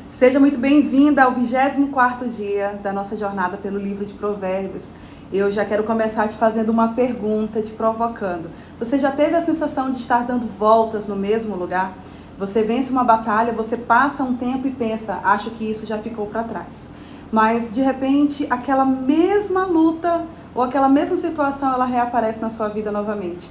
Seja muito bem-vinda ao 24º dia da nossa jornada pelo livro de Provérbios. Eu já quero começar te fazendo uma pergunta, te provocando. Você já teve a sensação de estar dando voltas no mesmo lugar? Você vence uma batalha, você passa um tempo e pensa, acho que isso já ficou para trás. Mas, de repente, aquela mesma luta ou aquela mesma situação, ela reaparece na sua vida novamente.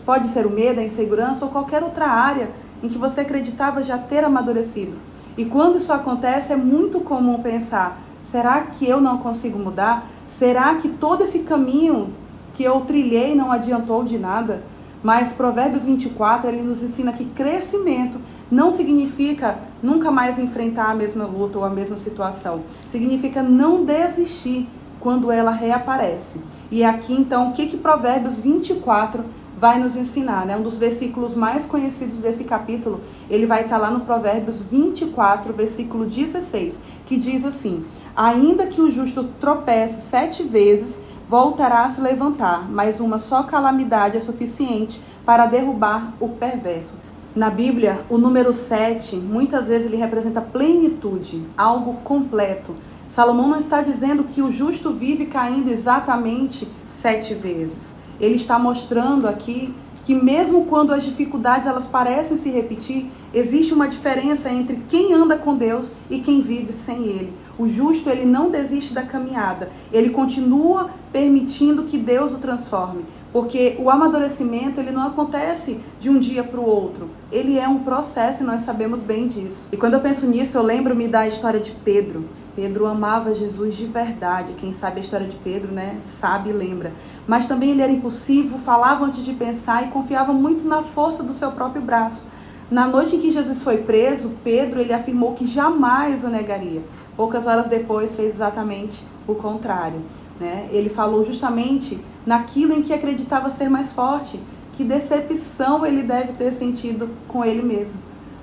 Pode ser o medo, a insegurança ou qualquer outra área em que você acreditava já ter amadurecido. E quando isso acontece, é muito comum pensar, será que eu não consigo mudar? Será que todo esse caminho que eu trilhei não adiantou de nada? Mas Provérbios 24, ele nos ensina que crescimento não significa nunca mais enfrentar a mesma luta ou a mesma situação. Significa não desistir quando ela reaparece. E aqui, então, o que Provérbios 24 vai nos ensinar, né? Um dos versículos mais conhecidos desse capítulo, ele vai estar lá no Provérbios 24, versículo 16, que diz assim: ainda que o justo tropece 7 vezes, voltará a se levantar, mas uma só calamidade é suficiente para derrubar o perverso. Na Bíblia, o número 7, muitas vezes ele representa plenitude, algo completo. Salomão não está dizendo que o justo vive caindo exatamente 7 vezes. Ele está mostrando aqui que mesmo quando as dificuldades elas parecem se repetir, existe uma diferença entre quem anda com Deus e quem vive sem Ele. O justo, ele não desiste da caminhada, ele continua permitindo que Deus o transforme, porque o amadurecimento, ele não acontece de um dia para o outro, ele é um processo e nós sabemos bem disso. E quando eu penso nisso, eu lembro-me da história de Pedro. Pedro amava Jesus de verdade, quem sabe a história de Pedro, né, sabe e lembra. Mas também ele era impulsivo, falava antes de pensar e confiava muito na força do seu próprio braço. Na noite em que Jesus foi preso, Pedro, ele afirmou que jamais o negaria. Poucas horas depois fez exatamente o contrário, né? Ele falou justamente naquilo em que acreditava ser mais forte. Que decepção ele deve ter sentido com ele mesmo.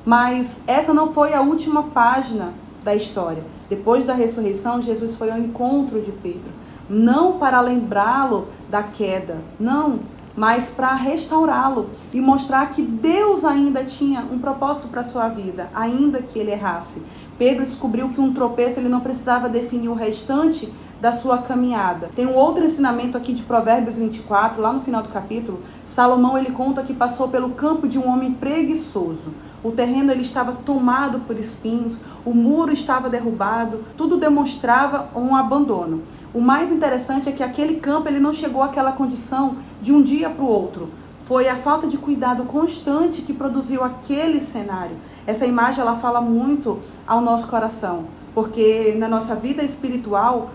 Mas essa não foi a última página da história. Depois da ressurreição, Jesus foi ao encontro de Pedro. Não para lembrá-lo da queda, não, mas para restaurá-lo e mostrar que Deus ainda tinha um propósito para a sua vida, ainda que ele errasse. Pedro descobriu que um tropeço ele não precisava definir o restante da sua caminhada. Tem um outro ensinamento aqui de Provérbios 24, lá no final do capítulo. Salomão, ele conta que passou pelo campo de um homem preguiçoso. O terreno ele estava tomado por espinhos, o muro estava derrubado, tudo demonstrava um abandono. O mais interessante é que aquele campo ele não chegou àquela condição de um dia para o outro. Foi a falta de cuidado constante que produziu aquele cenário. Essa imagem ela fala muito ao nosso coração, porque na nossa vida espiritual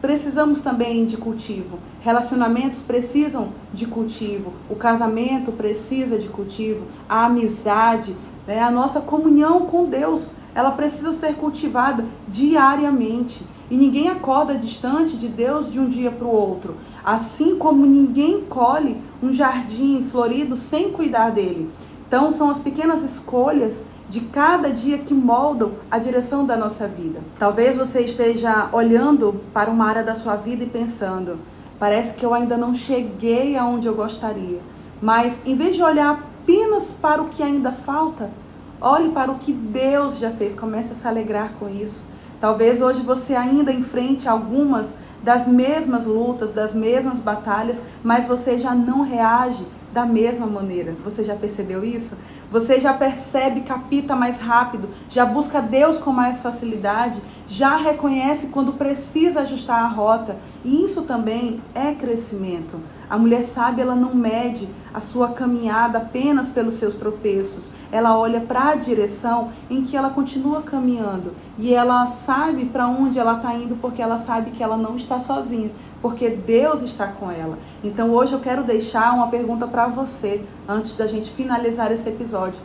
precisamos também de cultivo. Relacionamentos precisam de cultivo. O casamento precisa de cultivo. A amizade, né? A nossa comunhão com Deus, ela precisa ser cultivada diariamente. E ninguém acorda distante de Deus de um dia para o outro. Assim como ninguém colhe um jardim florido sem cuidar dele. Então são as pequenas escolhas de cada dia que moldam a direção da nossa vida. Talvez você esteja olhando para uma área da sua vida e pensando, parece que eu ainda não cheguei aonde eu gostaria. Mas em vez de olhar apenas para o que ainda falta, olhe para o que Deus já fez, comece a se alegrar com isso. Talvez hoje você ainda enfrente algumas das mesmas lutas, das mesmas batalhas, mas você já não reage da mesma maneira. Você já percebeu isso? Você já percebe, capta mais rápido, já busca Deus com mais facilidade, já reconhece quando precisa ajustar a rota. E isso também é crescimento. A mulher sábia, ela não mede a sua caminhada apenas pelos seus tropeços. Ela olha para a direção em que ela continua caminhando. E ela sabe para onde ela está indo, porque ela sabe que ela não está sozinha, porque Deus está com ela. Então hoje eu quero deixar uma pergunta para você, antes da gente finalizar esse episódio.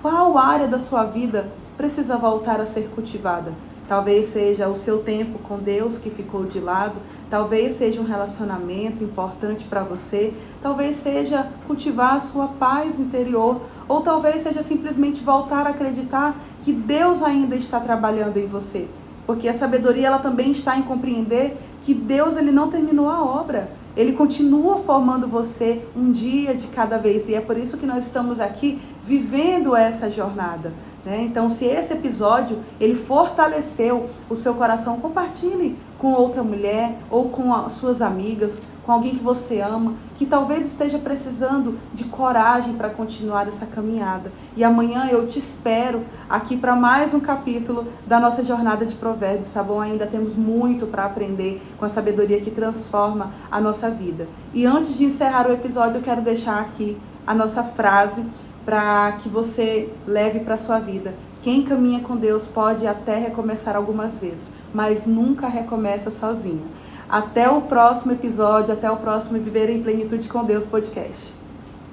Qual área da sua vida precisa voltar a ser cultivada? Talvez seja o seu tempo com Deus que ficou de lado, talvez seja um relacionamento importante para você, talvez seja cultivar a sua paz interior, ou talvez seja simplesmente voltar a acreditar que Deus ainda está trabalhando em você. Porque a sabedoria ela também está em compreender que Deus ele não terminou a obra. Ele continua formando você um dia de cada vez. E é por isso que nós estamos aqui vivendo essa jornada. né? Então, se esse episódio ele fortaleceu o seu coração, compartilhe com outra mulher ou com as suas amigas, com alguém que você ama, que talvez esteja precisando de coragem para continuar essa caminhada. E amanhã eu te espero aqui para mais um capítulo da nossa jornada de Provérbios, tá bom? Ainda temos muito para aprender com a sabedoria que transforma a nossa vida. E antes de encerrar o episódio, eu quero deixar aqui a nossa frase para que você leve para a sua vida. Quem caminha com Deus pode até recomeçar algumas vezes, mas nunca recomeça sozinho. Até o próximo episódio, até o próximo Viver em Plenitude com Deus podcast.